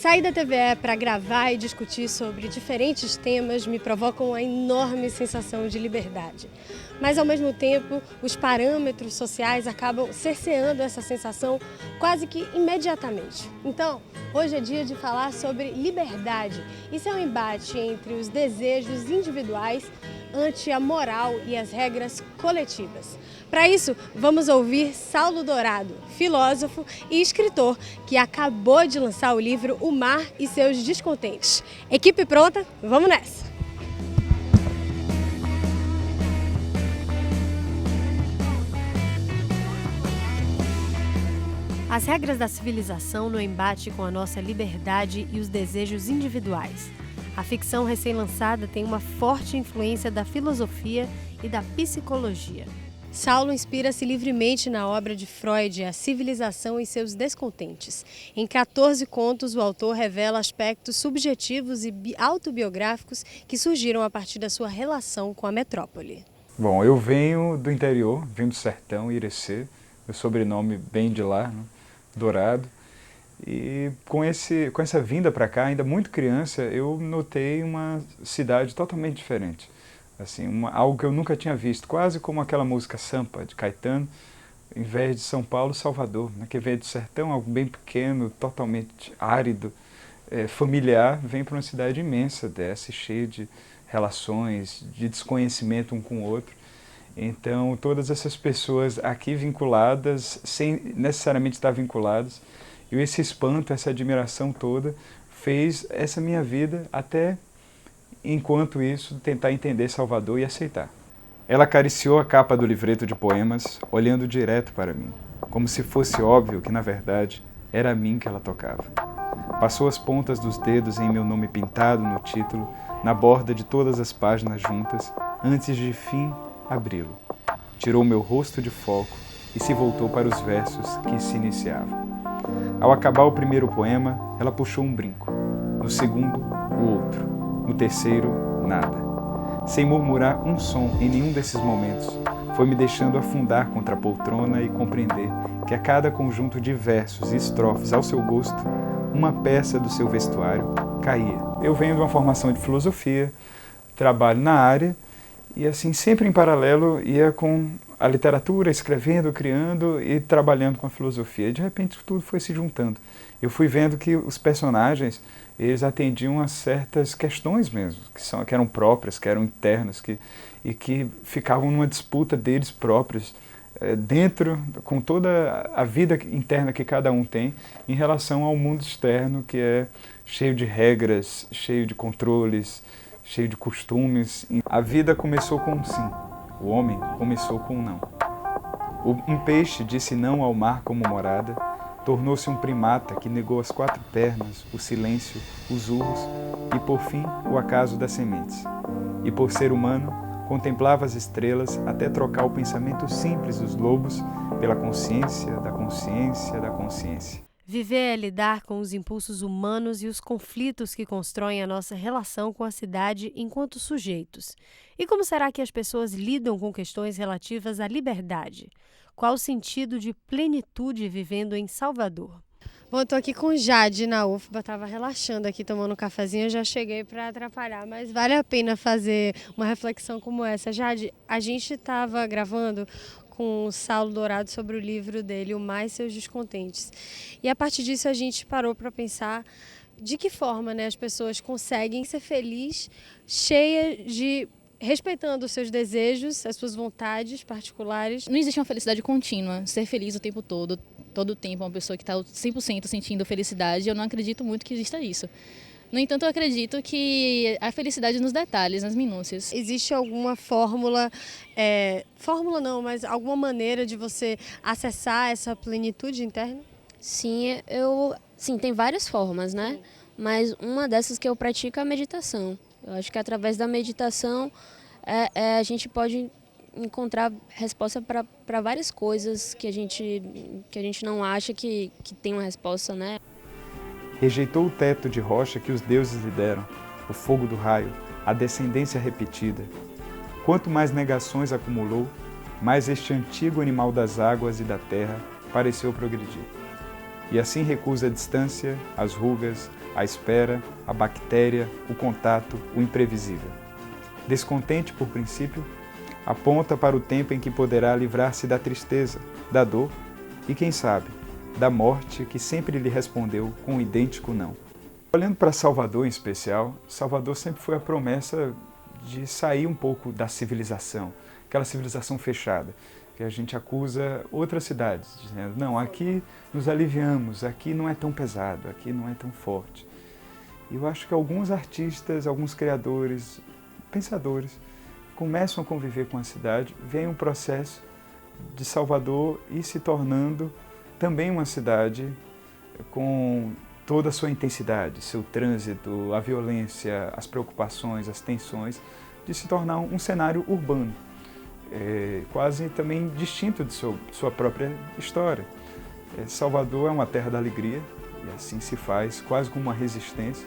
Sair da TVE para gravar e discutir sobre diferentes temas me provoca uma enorme sensação de liberdade. Mas, ao mesmo tempo, os parâmetros sociais acabam cerceando essa sensação quase que imediatamente. Então, hoje é dia de falar sobre liberdade. Isso é um embate entre os desejos individuais ante a moral e as regras coletivas. Para isso, vamos ouvir Saulo Dourado, filósofo e escritor, que acabou de lançar o livro O Mar e Seus Descontentes. Equipe pronta? Vamos nessa! As regras da civilização no embate com a nossa liberdade e os desejos individuais. A ficção recém-lançada tem uma forte influência da filosofia e da psicologia. Saulo inspira-se livremente na obra de Freud, A Civilização e Seus Descontentes. Em 14 contos, o autor revela aspectos subjetivos e autobiográficos que surgiram a partir da sua relação com a metrópole. Bom, eu venho do interior, venho do sertão, Irecê, meu sobrenome vem de lá, né? Dourado. E com essa vinda para cá, ainda muito criança, eu notei uma cidade totalmente diferente. Assim, algo que eu nunca tinha visto, quase como aquela música Sampa, de Caetano, em vez de São Paulo, Salvador, né? Que veio do sertão, algo bem pequeno, totalmente árido, familiar, vem para uma cidade imensa dessa, cheia de relações, de desconhecimento um com o outro. Então, todas essas pessoas aqui vinculadas, sem necessariamente estar vinculadas, e esse espanto, essa admiração toda, fez essa minha vida até, enquanto isso, tentar entender Salvador e aceitar. Ela acariciou a capa do livreto de poemas, olhando direto para mim, como se fosse óbvio que, na verdade, era a mim que ela tocava. Passou as pontas dos dedos em meu nome pintado no título, na borda de todas as páginas juntas, antes de, fim, abri-lo. Tirou meu rosto de foco e se voltou para os versos que se iniciavam. Ao acabar o primeiro poema, ela puxou um brinco. No segundo, o outro. No terceiro, nada. Sem murmurar um som em nenhum desses momentos, foi me deixando afundar contra a poltrona e compreender que a cada conjunto de versos e estrofes ao seu gosto, uma peça do seu vestuário caía. Eu venho de uma formação de filosofia, trabalho na área e assim sempre em paralelo ia com a literatura, escrevendo, criando e trabalhando com a filosofia. E de repente tudo foi se juntando. Eu fui vendo que os personagens, eles atendiam a certas questões mesmo, que eram próprias, que eram internas, e que ficavam numa disputa deles próprios, dentro, com toda a vida interna que cada um tem, em relação ao mundo externo, que é cheio de regras, cheio de controles, cheio de costumes. A vida começou com um sim. O homem começou com um não. Um peixe disse não ao mar como morada, tornou-se um primata que negou as 4 pernas, o silêncio, os urros e, por fim, o acaso das sementes. E, por ser humano, contemplava as estrelas até trocar o pensamento simples dos lobos pela consciência da consciência da consciência. Viver é lidar com os impulsos humanos e os conflitos que constroem a nossa relação com a cidade enquanto sujeitos. E como será que as pessoas lidam com questões relativas à liberdade? Qual o sentido de plenitude vivendo em Salvador? Bom, eu estou aqui com Jade na UFBA, estava relaxando aqui, tomando um cafezinho, eu já cheguei para atrapalhar, mas vale a pena fazer uma reflexão como essa. Jade, a gente estava gravando com o Saulo Dourado sobre o livro dele, O Mar e Seus Descontentes. E a partir disso a gente parou para pensar de que forma, né, as pessoas conseguem ser felizes, respeitando os seus desejos, as suas vontades particulares. Não existe uma felicidade contínua, ser feliz o tempo todo o tempo, uma pessoa que está 100% sentindo felicidade, eu não acredito muito que exista isso. No entanto, eu acredito que a felicidade nos detalhes, nas minúcias. Existe alguma fórmula, mas alguma maneira de você acessar essa plenitude interna? Sim, tem várias formas, né? Sim. Mas uma dessas que eu pratico é a meditação. Eu acho que através da meditação a gente pode encontrar resposta para várias coisas que a gente não acha que tem uma resposta, né? Rejeitou o teto de rocha que os deuses lhe deram, o fogo do raio, a descendência repetida. Quanto mais negações acumulou, mais este antigo animal das águas e da terra pareceu progredir. e assim recusa a distância, as rugas, a espera, a bactéria, o contato, o imprevisível. Descontente por princípio, aponta para o tempo em que poderá livrar-se da tristeza, da dor e, quem sabe, da morte que sempre lhe respondeu com um idêntico não. Olhando para Salvador em especial, Salvador sempre foi a promessa de sair um pouco da civilização, aquela civilização fechada, que a gente acusa outras cidades, dizendo, não, aqui nos aliviamos, aqui não é tão pesado, aqui não é tão forte. E eu acho que alguns artistas, alguns criadores, pensadores, começam a conviver com a cidade, vem um processo de Salvador ir se tornando também uma cidade com toda a sua intensidade, seu trânsito, a violência, as preocupações, as tensões, de se tornar um cenário urbano, quase também distinto de sua própria história. Salvador é uma terra da alegria, e assim se faz, quase como uma resistência,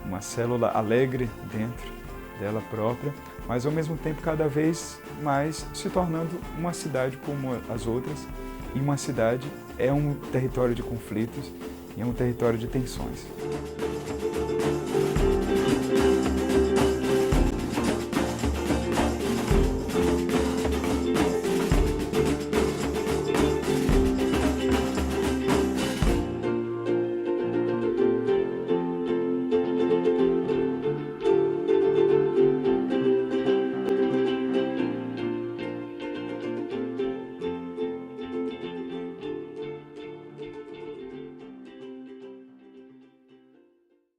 uma célula alegre dentro dela própria, mas ao mesmo tempo cada vez mais se tornando uma cidade como as outras, e uma cidade é um território de conflitos e é um território de tensões.